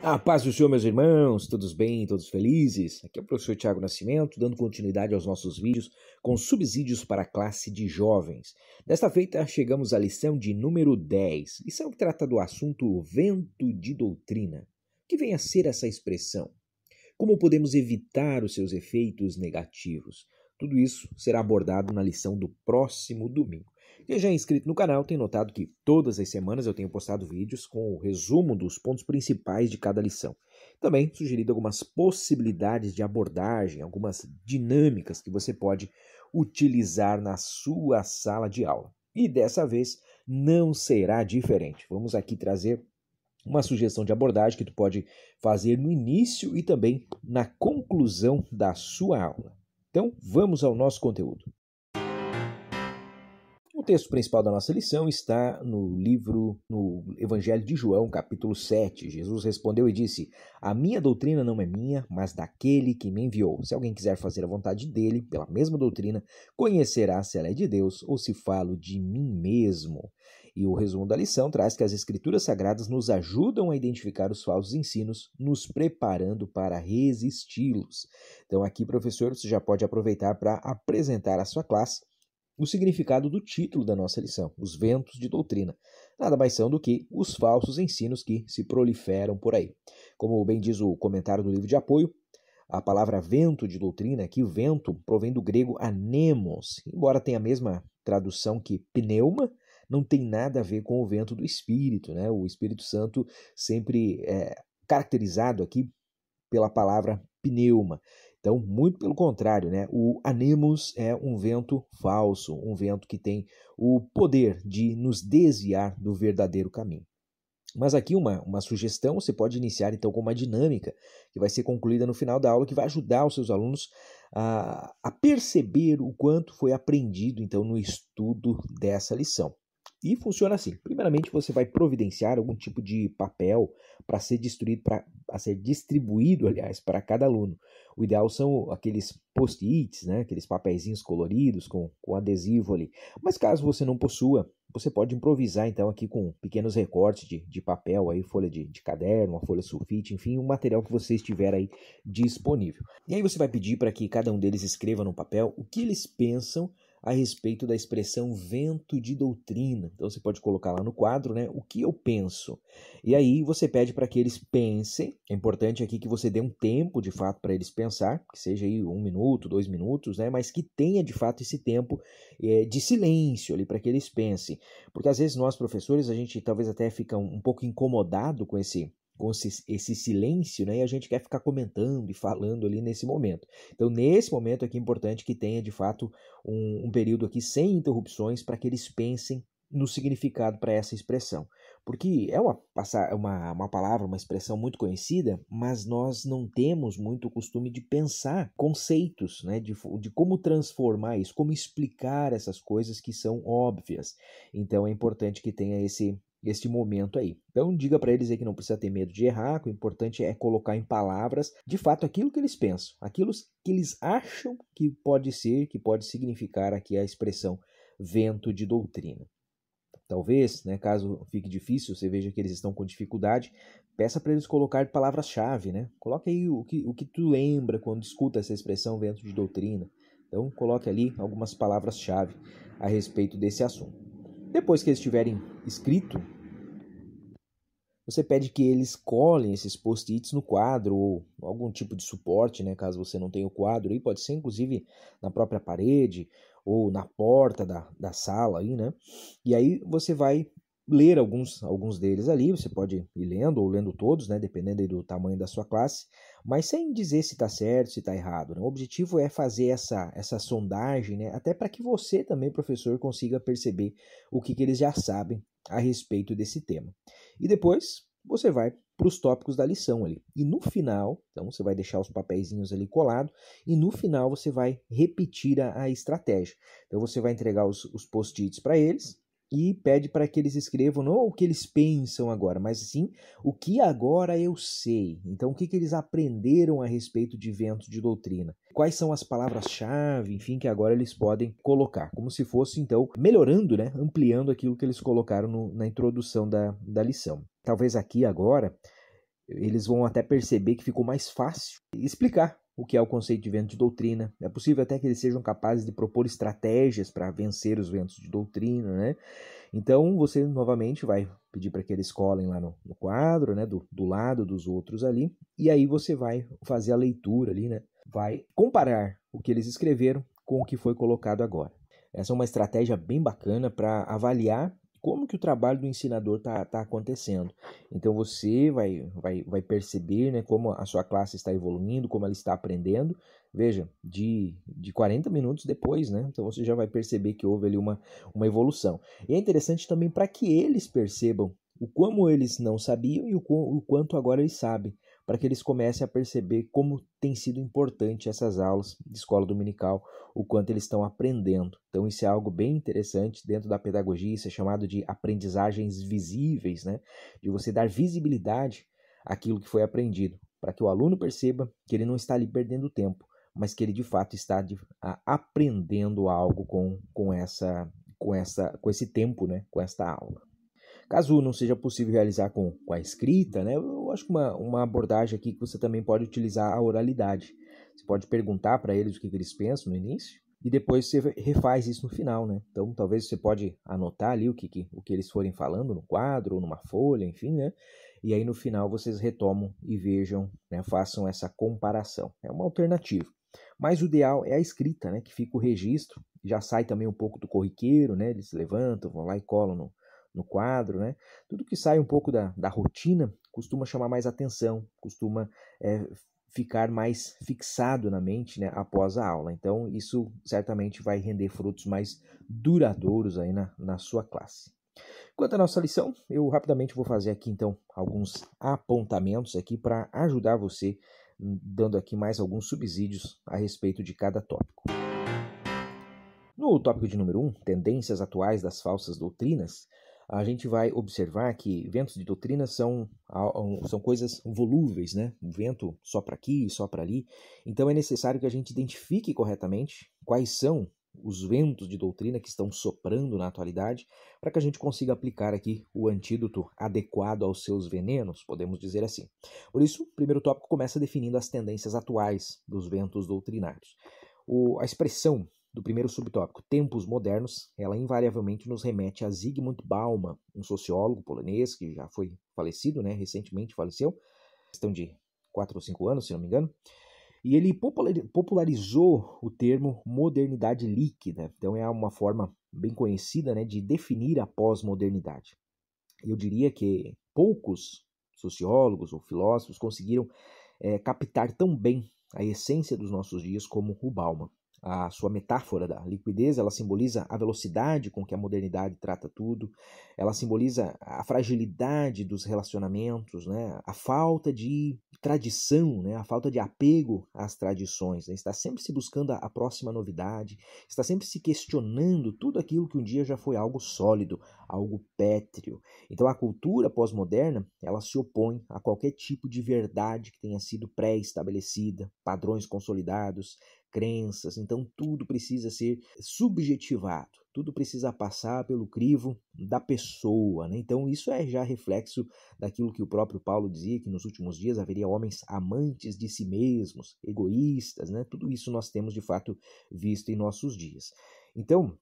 A paz do Senhor, meus irmãos, todos bem, todos felizes? Aqui é o professor Tiago Nascimento, dando continuidade aos nossos vídeos com subsídios para a classe de jovens. Desta feita, chegamos à lição de número 10, lição que trata do assunto vento de doutrina. O que vem a ser essa expressão? Como podemos evitar os seus efeitos negativos? Tudo isso será abordado na lição do próximo domingo. Quem já é inscrito no canal tem notado que todas as semanas eu tenho postado vídeos com o resumo dos pontos principais de cada lição. Também sugerido algumas possibilidades de abordagem, algumas dinâmicas que você pode utilizar na sua sala de aula. E dessa vez não será diferente. Vamos aqui trazer uma sugestão de abordagem que tu pode fazer no início e também na conclusão da sua aula. Então, vamos ao nosso conteúdo. O texto principal da nossa lição está no Evangelho de João, capítulo 7. Jesus respondeu e disse: "A minha doutrina não é minha, mas daquele que me enviou. Se alguém quiser fazer a vontade dele, pela mesma doutrina, conhecerá se ela é de Deus ou se falo de mim mesmo." E o resumo da lição traz que as Escrituras Sagradas nos ajudam a identificar os falsos ensinos, nos preparando para resisti-los. Então aqui, professor, você já pode aproveitar para apresentar à sua classe o significado do título da nossa lição, os ventos de doutrina. Nada mais são do que os falsos ensinos que se proliferam por aí. Como bem diz o comentário do livro de apoio, a palavra vento de doutrina, aqui o vento provém do grego anemos, embora tenha a mesma tradução que pneuma, não tem nada a ver com o vento do Espírito, né? O Espírito Santo sempre é caracterizado aqui pela palavra pneuma. Então, muito pelo contrário, né? O anemos é um vento falso, um vento que tem o poder de nos desviar do verdadeiro caminho. Mas aqui uma sugestão, você pode iniciar então com uma dinâmica que vai ser concluída no final da aula, que vai ajudar os seus alunos a perceber o quanto foi aprendido então no estudo dessa lição. E funciona assim. Primeiramente, você vai providenciar algum tipo de papel para ser distribuído, aliás, para cada aluno. O ideal são aqueles post-its, né? Aqueles papeizinhos coloridos com adesivo ali. Mas caso você não possua, você pode improvisar então aqui com pequenos recortes de papel, aí, folha de caderno, uma folha sulfite, enfim, um material que você estiver aí disponível. E aí você vai pedir para que cada um deles escreva no papel o que eles pensam a respeito da expressão vento de doutrina. Então você pode colocar lá no quadro, né, o que eu penso. E aí você pede para que eles pensem. É importante aqui que você dê um tempo de fato para eles pensar, que seja aí 1 minuto, 2 minutos, né, mas que tenha de fato esse tempo de silêncio ali para que eles pensem. Porque às vezes nós professores, a gente talvez até fica um pouco incomodado com esse silêncio, né? E a gente quer ficar comentando e falando ali nesse momento. Então, nesse momento aqui é importante que tenha, de fato, um período aqui sem interrupções para que eles pensem no significado para essa expressão. Porque é uma palavra, uma expressão muito conhecida, mas nós não temos muito o costume de pensar conceitos, né? De como transformar isso, como explicar essas coisas que são óbvias. Então, é importante que tenha este momento aí. Então diga para eles aí que não precisa ter medo de errar, que o importante é colocar em palavras, de fato, aquilo que eles pensam, aquilo que eles acham que pode ser, que pode significar aqui a expressão vento de doutrina. Talvez, né, caso fique difícil, você veja que eles estão com dificuldade, peça para eles colocar palavras-chave, né? Coloque aí o que tu lembra quando escuta essa expressão vento de doutrina. Então coloque ali algumas palavras-chave a respeito desse assunto. Depois que eles tiverem escrito, você pede que eles colhem esses post-its no quadro ou algum tipo de suporte, né? Caso você não tenha o quadro, aí pode ser inclusive na própria parede ou na porta da sala aí, né? E aí você vai ler alguns deles ali, você pode ir lendo ou lendo todos, né? Dependendo aí do tamanho da sua classe, mas sem dizer se está certo, se está errado, né? O objetivo é fazer essa sondagem, né? Até para que você também, professor, consiga perceber o que eles já sabem a respeito desse tema. E depois você vai para os tópicos da lição ali. E no final, então você vai deixar os papeizinhos ali colados, e no final você vai repetir a estratégia. Então você vai entregar os post-its para eles, e pede para que eles escrevam não o que eles pensam agora, mas sim o que agora eu sei. Então, o que eles aprenderam a respeito de vento de doutrina? Quais são as palavras-chave, enfim, que agora eles podem colocar? Como se fosse, então, melhorando, né? Ampliando aquilo que eles colocaram na introdução da lição. Talvez aqui agora eles vão até perceber que ficou mais fácil explicar o que é o conceito de vento de doutrina. É possível até que eles sejam capazes de propor estratégias para vencer os ventos de doutrina, né? Então, você novamente vai pedir para que eles colhem lá no quadro, né, do lado dos outros ali, e aí você vai fazer a leitura ali, né? Vai comparar o que eles escreveram com o que foi colocado agora. Essa é uma estratégia bem bacana para avaliar como que o trabalho do ensinador está acontecendo. Então você vai perceber, né, como a sua classe está evoluindo, como ela está aprendendo. Veja, de 40 minutos depois, né? Então você já vai perceber que houve ali uma evolução. E é interessante também para que eles percebam o como eles não sabiam e o quanto agora eles sabem, para que eles comecem a perceber como tem sido importante essas aulas de escola dominical, o quanto eles estão aprendendo. Então isso é algo bem interessante dentro da pedagogia, isso é chamado de aprendizagens visíveis, né? De você dar visibilidade àquilo que foi aprendido, para que o aluno perceba que ele não está ali perdendo tempo, mas que ele de fato está aprendendo algo com esse tempo, né? Com esta aula. Caso não seja possível realizar com a escrita, né, eu acho que uma abordagem aqui que você também pode utilizar a oralidade. Você pode perguntar para eles o que eles pensam no início e depois você refaz isso no final, né? Então talvez você pode anotar ali o que eles forem falando no quadro ou numa folha, enfim, né? E aí no final vocês retomam e vejam, né, façam essa comparação. É uma alternativa. Mas o ideal é a escrita, né, que fica o registro, já sai também um pouco do corriqueiro, né? Eles se levantam, vão lá e colam no quadro, né? Tudo que sai um pouco da rotina costuma chamar mais atenção, costuma ficar mais fixado na mente, né, após a aula. Então, isso certamente vai render frutos mais duradouros aí na sua classe. Quanto à nossa lição, eu rapidamente vou fazer aqui, então, alguns apontamentos aqui para ajudar você, dando aqui mais alguns subsídios a respeito de cada tópico. No tópico de número 1, tendências atuais das falsas doutrinas, a gente vai observar que ventos de doutrina são coisas volúveis, né? O vento sopra aqui, sopra ali. Então é necessário que a gente identifique corretamente quais são os ventos de doutrina que estão soprando na atualidade, para que a gente consiga aplicar aqui o antídoto adequado aos seus venenos, podemos dizer assim. Por isso, o primeiro tópico começa definindo as tendências atuais dos ventos doutrinários. A expressão do primeiro subtópico, tempos modernos, ela invariavelmente nos remete a Zygmunt Bauman, um sociólogo polonês que já foi falecido, né, recentemente faleceu, questão de 4 ou 5 anos, se não me engano, e ele popularizou o termo modernidade líquida. Então é uma forma bem conhecida, né, de definir a pós-modernidade. Eu diria que poucos sociólogos ou filósofos conseguiram captar tão bem a essência dos nossos dias como o Bauman. A sua metáfora da liquidez, ela simboliza a velocidade com que a modernidade trata tudo, ela simboliza a fragilidade dos relacionamentos, né? A falta de tradição, né? A falta de apego às tradições, né? Está sempre se buscando a próxima novidade, está sempre se questionando tudo aquilo que um dia já foi algo sólido, algo pétreo. Então a cultura pós-moderna, ela se opõe a qualquer tipo de verdade que tenha sido pré-estabelecida, padrões consolidados, crenças, então tudo precisa ser subjetivado, tudo precisa passar pelo crivo da pessoa, né? Então isso é já reflexo daquilo que o próprio Paulo dizia, que nos últimos dias haveria homens amantes de si mesmos, egoístas, né? Tudo isso nós temos de fato visto em nossos dias. Então,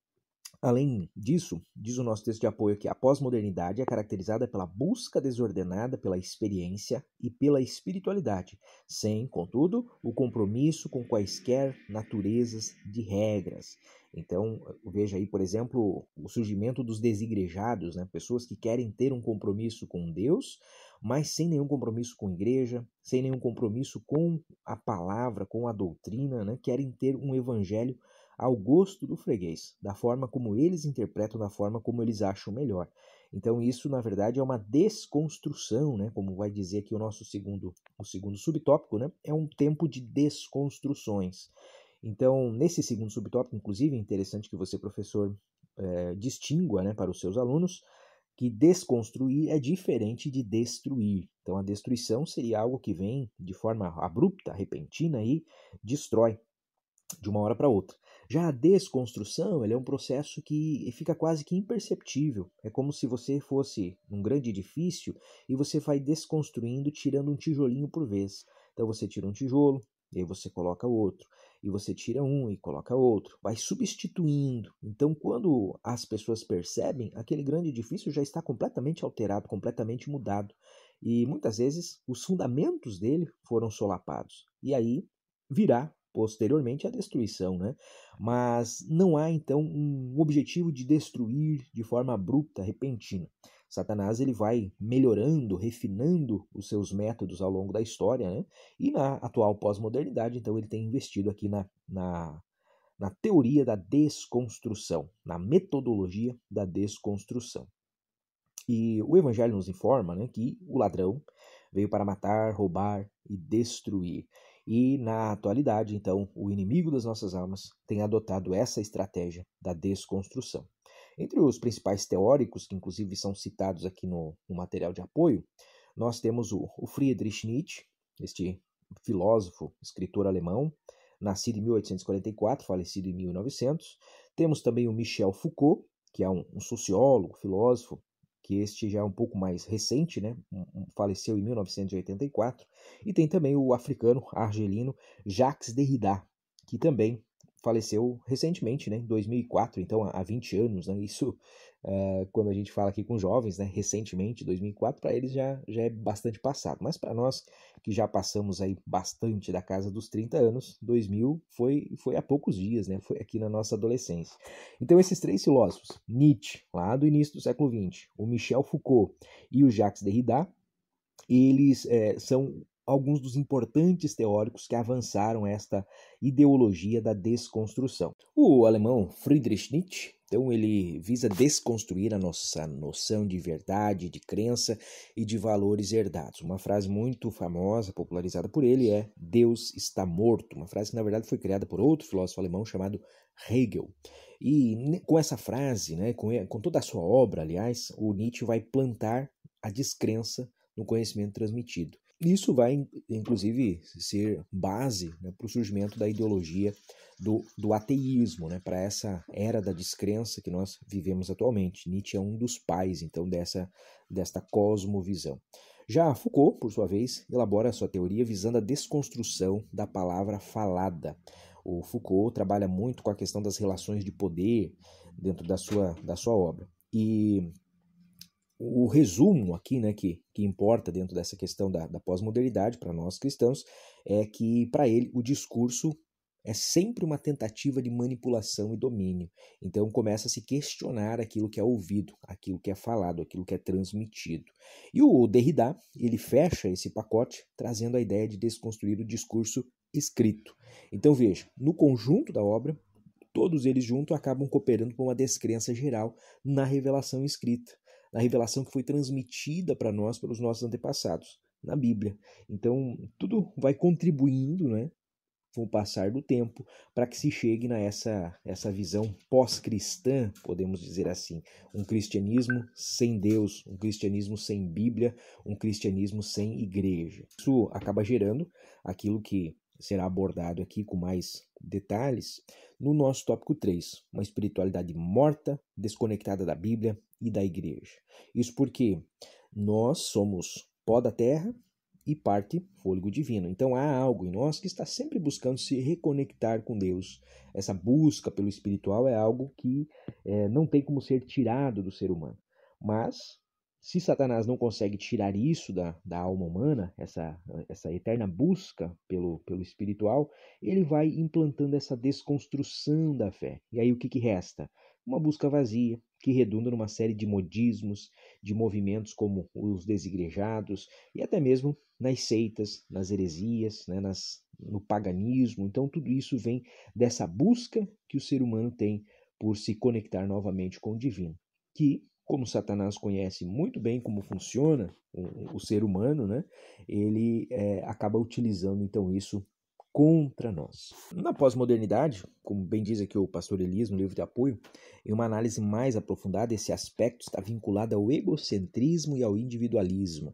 além disso, diz o nosso texto de apoio que a pós-modernidade é caracterizada pela busca desordenada pela experiência e pela espiritualidade, sem, contudo, o compromisso com quaisquer naturezas de regras. Então, veja aí, por exemplo, o surgimento dos desigrejados, né? Pessoas que querem ter um compromisso com Deus, mas sem nenhum compromisso com a igreja, sem nenhum compromisso com a palavra, com a doutrina, né? Querem ter um evangelho ao gosto do freguês, da forma como eles interpretam, da forma como eles acham melhor. Então isso, na verdade, é uma desconstrução, né? Como vai dizer aqui o segundo subtópico, né? É um tempo de desconstruções. Então, nesse segundo subtópico, inclusive, é interessante que você, professor, distingua, né, para os seus alunos que desconstruir é diferente de destruir. Então, a destruição seria algo que vem de forma abrupta, repentina e destrói de uma hora para outra. Já a desconstrução, ele é um processo que fica quase que imperceptível. É como se você fosse um grande edifício e você vai desconstruindo, tirando um tijolinho por vez. Então você tira um tijolo, e aí você coloca outro, e você tira um e coloca outro, vai substituindo. Então, quando as pessoas percebem, aquele grande edifício já está completamente alterado, completamente mudado. E muitas vezes os fundamentos dele foram solapados. E aí virá posteriormente a destruição, né? Mas não há então um objetivo de destruir de forma abrupta, repentina. Satanás ele vai melhorando, refinando os seus métodos ao longo da história, né? E na atual pós-modernidade, então, ele tem investido aqui na teoria da desconstrução, na metodologia da desconstrução. E o Evangelho nos informa, né, que o ladrão veio para matar, roubar e destruir. E na atualidade, então, o inimigo das nossas almas tem adotado essa estratégia da desconstrução. Entre os principais teóricos, que inclusive são citados aqui no material de apoio, nós temos o Friedrich Nietzsche, este filósofo, escritor alemão, nascido em 1844, falecido em 1900. Temos também o Michel Foucault, que é um sociólogo, filósofo, que este já é um pouco mais recente, né? Faleceu em 1984. E tem também o africano, argelino, Jacques Derrida, que também faleceu recentemente, né? Em 2004, então há 20 anos, né? Isso, quando a gente fala aqui com jovens, né? Recentemente, 2004, para eles já é bastante passado. Mas para nós, que já passamos aí bastante da casa dos 30 anos, 2000 foi há poucos dias, né? Foi aqui na nossa adolescência. Então esses três filósofos, Nietzsche, lá do início do século XX, o Michel Foucault e o Jacques Derrida, eles são alguns dos importantes teóricos que avançaram esta ideologia da desconstrução. O alemão Friedrich Nietzsche, então, ele visa desconstruir a nossa noção de verdade, de crença e de valores herdados. Uma frase muito famosa, popularizada por ele, é Deus está morto. Uma frase que, na verdade, foi criada por outro filósofo alemão chamado Hegel. E com essa frase, né, com toda a sua obra, aliás, o Nietzsche vai plantar a descrença no conhecimento transmitido. Isso vai, inclusive, ser base, né, para o surgimento da ideologia do ateísmo, né, para essa era da descrença que nós vivemos atualmente. Nietzsche é um dos pais, então, desta cosmovisão. Já Foucault, por sua vez, elabora a sua teoria visando a desconstrução da palavra falada. O Foucault trabalha muito com a questão das relações de poder dentro da sua obra. E o resumo aqui, né, que importa dentro dessa questão da pós-modernidade para nós cristãos, é que para ele o discurso é sempre uma tentativa de manipulação e domínio. Então começa a se questionar aquilo que é ouvido, aquilo que é falado, aquilo que é transmitido. E o Derrida, ele fecha esse pacote trazendo a ideia de desconstruir o discurso escrito. Então veja, no conjunto da obra, todos eles juntos acabam cooperando para uma descrença geral na revelação escrita, na revelação que foi transmitida para nós pelos nossos antepassados, na Bíblia. Então, tudo vai contribuindo, né, com o passar do tempo, para que se chegue essa visão pós-cristã, podemos dizer assim, um cristianismo sem Deus, um cristianismo sem Bíblia, um cristianismo sem igreja. Isso acaba gerando aquilo que será abordado aqui com mais detalhes no nosso tópico 3, uma espiritualidade morta, desconectada da Bíblia e da igreja. Isso porque nós somos pó da terra e parte fôlego divino. Então há algo em nós que está sempre buscando se reconectar com Deus. Essa busca pelo espiritual é algo que não tem como ser tirado do ser humano. Mas se Satanás não consegue tirar isso da alma humana, essa eterna busca pelo espiritual, ele vai implantando essa desconstrução da fé. E aí o que resta? Uma busca vazia, que redunda numa série de modismos, de movimentos como os desigrejados e até mesmo nas seitas, nas heresias, né, no paganismo. Então tudo isso vem dessa busca que o ser humano tem por se conectar novamente com o divino, que, como Satanás conhece muito bem como funciona o ser humano, né, ele acaba utilizando então isso contra nós. Na pós-modernidade, como bem diz aqui o pastor Elias no livro de apoio, em uma análise mais aprofundada, esse aspecto está vinculado ao egocentrismo e ao individualismo.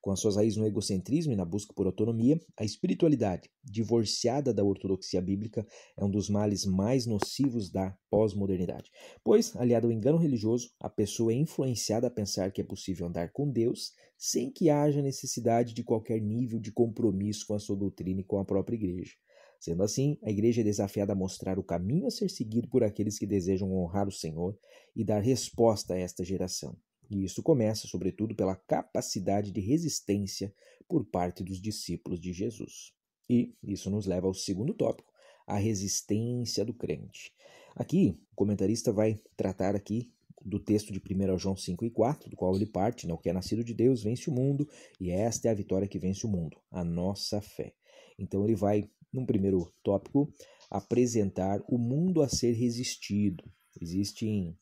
Com as suas raízes no egocentrismo e na busca por autonomia, a espiritualidade, divorciada da ortodoxia bíblica, é um dos males mais nocivos da pós-modernidade. Pois, aliado ao engano religioso, a pessoa é influenciada a pensar que é possível andar com Deus sem que haja necessidade de qualquer nível de compromisso com a sua doutrina e com a própria igreja. Sendo assim, a igreja é desafiada a mostrar o caminho a ser seguido por aqueles que desejam honrar o Senhor e dar resposta a esta geração. E isso começa, sobretudo, pela capacidade de resistência por parte dos discípulos de Jesus. E isso nos leva ao segundo tópico, a resistência do crente. Aqui, o comentarista vai tratar aqui do texto de 1 João 5 e 4, do qual ele parte, o que é nascido de Deus vence o mundo, e esta é a vitória que vence o mundo, a nossa fé. Então ele vai, num primeiro tópico, apresentar o mundo a ser resistido. Existem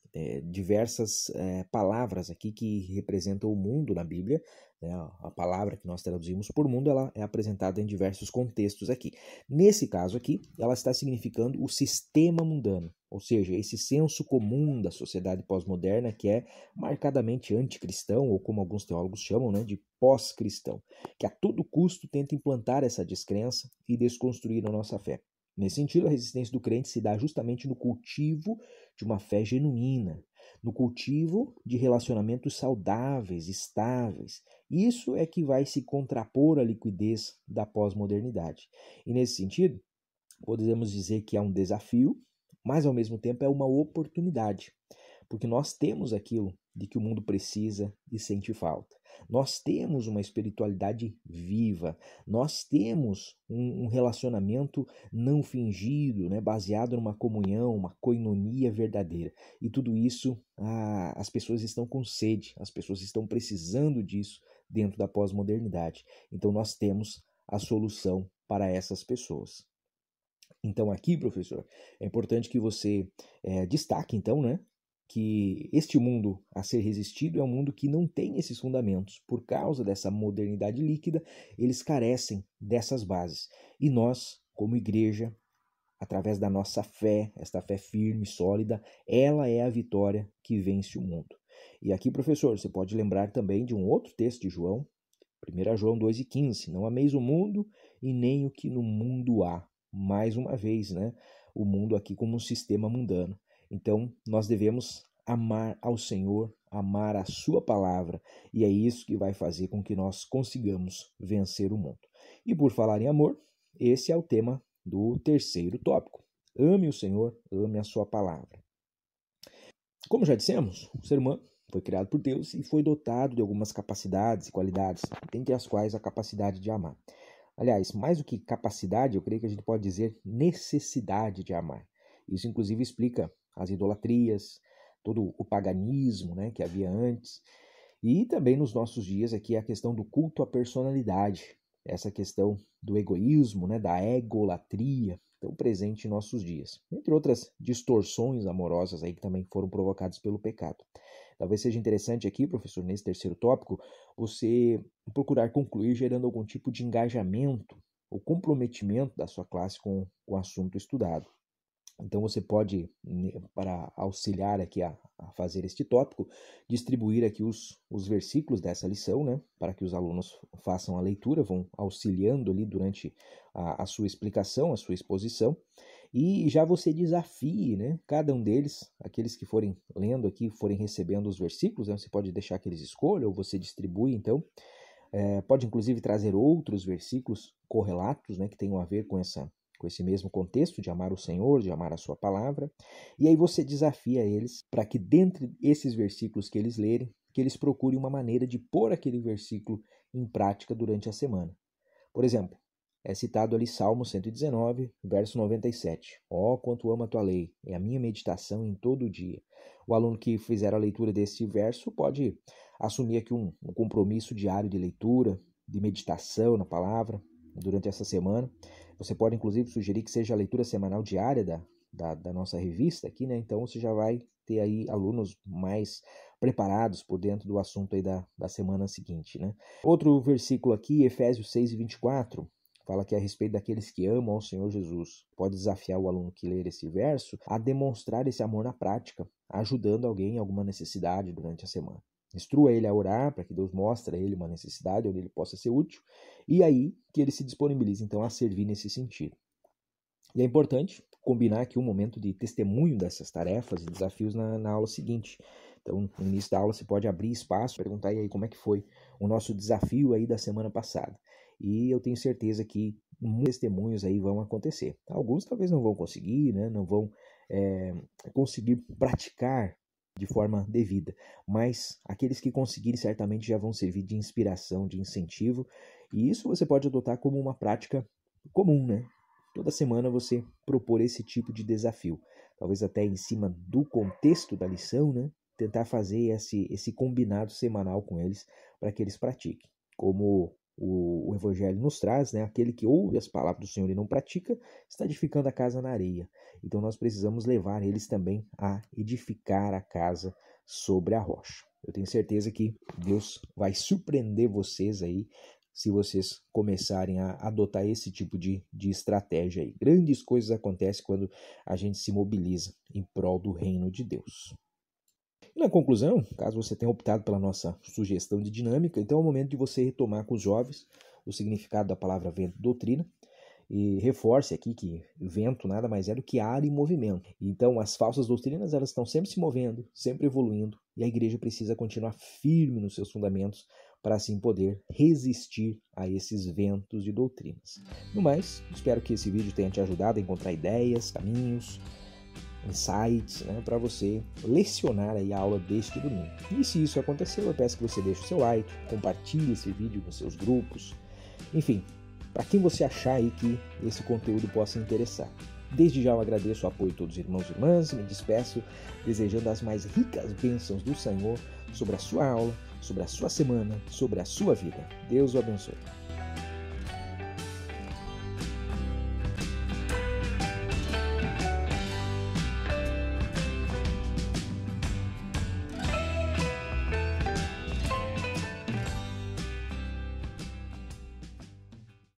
diversas palavras aqui que representam o mundo na Bíblia. Né? A palavra que nós traduzimos por mundo, ela é apresentada em diversos contextos aqui. Nesse caso aqui, ela está significando o sistema mundano, ou seja, esse senso comum da sociedade pós-moderna que é marcadamente anticristão, ou como alguns teólogos chamam, né, de pós-cristão, que a todo custo tenta implantar essa descrença e desconstruir a nossa fé. Nesse sentido, a resistência do crente se dá justamente no cultivo de uma fé genuína, no cultivo de relacionamentos saudáveis, estáveis. Isso é que vai se contrapor à liquidez da pós-modernidade. E nesse sentido, podemos dizer que é um desafio, mas ao mesmo tempo é uma oportunidade, porque nós temos aquilo de que o mundo precisa e sente falta. Nós temos uma espiritualidade viva, nós temos um relacionamento não fingido, né, baseado numa comunhão, uma koinonia verdadeira. E tudo isso, as pessoas estão com sede, as pessoas estão precisando disso dentro da pós-modernidade. Então nós temos a solução para essas pessoas. Então aqui, professor, é importante que você destaque, então, né, que este mundo a ser resistido é um mundo que não tem esses fundamentos. Por causa dessa modernidade líquida, eles carecem dessas bases. E nós, como igreja, através da nossa fé, esta fé firme, sólida, ela é a vitória que vence o mundo. E aqui, professor, você pode lembrar também de um outro texto de João, 1 João 2,15. Não ameis o mundo e nem o que no mundo há. Mais uma vez, né? O mundo aqui como um sistema mundano. Então, nós devemos amar ao Senhor, amar a sua palavra, e é isso que vai fazer com que nós consigamos vencer o mundo. E por falar em amor, esse é o tema do terceiro tópico. Ame o Senhor, ame a sua palavra. Como já dissemos, o ser humano foi criado por Deus e foi dotado de algumas capacidades e qualidades, dentre as quais a capacidade de amar. Aliás, mais do que capacidade, eu creio que a gente pode dizer necessidade de amar. Isso, inclusive, explica as idolatrias, todo o paganismo, né, que havia antes. E também nos nossos dias aqui a questão do culto à personalidade, essa questão do egoísmo, né, da egolatria, tão presente em nossos dias. Entre outras distorções amorosas aí que também foram provocadas pelo pecado. Talvez seja interessante aqui, professor, nesse terceiro tópico, você procurar concluir gerando algum tipo de engajamento ou comprometimento da sua classe com o assunto estudado. Então você pode, para auxiliar aqui a fazer este tópico, distribuir aqui os versículos dessa lição, né, para que os alunos façam a leitura, vão auxiliando ali durante a sua explicação, a sua exposição, e já você desafie, né, cada um deles, aqueles que forem lendo aqui, forem recebendo os versículos, né, você pode deixar que eles escolham, ou você distribui, então, pode inclusive trazer outros versículos correlatos, né, que tenham a ver com esse mesmo contexto de amar o Senhor, de amar a sua palavra, e aí você desafia eles para que dentre esses versículos que eles lerem, que eles procurem uma maneira de pôr aquele versículo em prática durante a semana. Por exemplo, é citado ali Salmo 119, verso 97. Ó, quanto amo a tua lei, é a minha meditação em todo o dia. O aluno que fizer a leitura desse verso pode assumir aqui um compromisso diário de leitura, de meditação na palavra durante essa semana. Você pode, inclusive, sugerir que seja a leitura semanal diária da nossa revista aqui, né? Então, você já vai ter aí alunos mais preparados por dentro do assunto aí da semana seguinte, né? Outro versículo aqui, Efésios 6:24, fala que é a respeito daqueles que amam ao Senhor Jesus. Pode desafiar o aluno que ler esse verso a demonstrar esse amor na prática, ajudando alguém em alguma necessidade durante a semana. Instrua ele a orar para que Deus mostre a ele uma necessidade onde ele possa ser útil e aí que ele se disponibilize então a servir nesse sentido. E é importante combinar aqui um momento de testemunho dessas tarefas e desafios na aula seguinte. Então, no início da aula você pode abrir espaço, perguntar aí como é que foi o nosso desafio aí da semana passada. E eu tenho certeza que muitos testemunhos aí vão acontecer. Alguns talvez não vão conseguir, né? Não vão conseguir praticar de forma devida, mas aqueles que conseguirem certamente já vão servir de inspiração, de incentivo, e isso você pode adotar como uma prática comum, né? Toda semana você propor esse tipo de desafio, talvez até em cima do contexto da lição, né? Tentar fazer esse combinado semanal com eles para que eles pratiquem. Como o Evangelho nos traz, né? Aquele que ouve as palavras do Senhor e não pratica, está edificando a casa na areia. Então nós precisamos levar eles também a edificar a casa sobre a rocha. Eu tenho certeza que Deus vai surpreender vocês aí se vocês começarem a adotar esse tipo de estratégia aí. Grandes coisas acontecem quando a gente se mobiliza em prol do reino de Deus. E na conclusão, caso você tenha optado pela nossa sugestão de dinâmica, então é o momento de você retomar com os jovens o significado da palavra vento doutrina e reforce aqui que vento nada mais é do que ar em movimento. Então as falsas doutrinas elas estão sempre se movendo, sempre evoluindo e a igreja precisa continuar firme nos seus fundamentos para assim poder resistir a esses ventos de doutrinas. No mais, espero que esse vídeo tenha te ajudado a encontrar ideias, caminhos, insights, né, para você lecionar aí a aula deste domingo. E se isso aconteceu, eu peço que você deixe o seu like, compartilhe esse vídeo nos seus grupos, enfim, para quem você achar aí que esse conteúdo possa interessar. Desde já eu agradeço o apoio de todos os irmãos e irmãs, me despeço desejando as mais ricas bênçãos do Senhor sobre a sua aula, sobre a sua semana, sobre a sua vida. Deus o abençoe.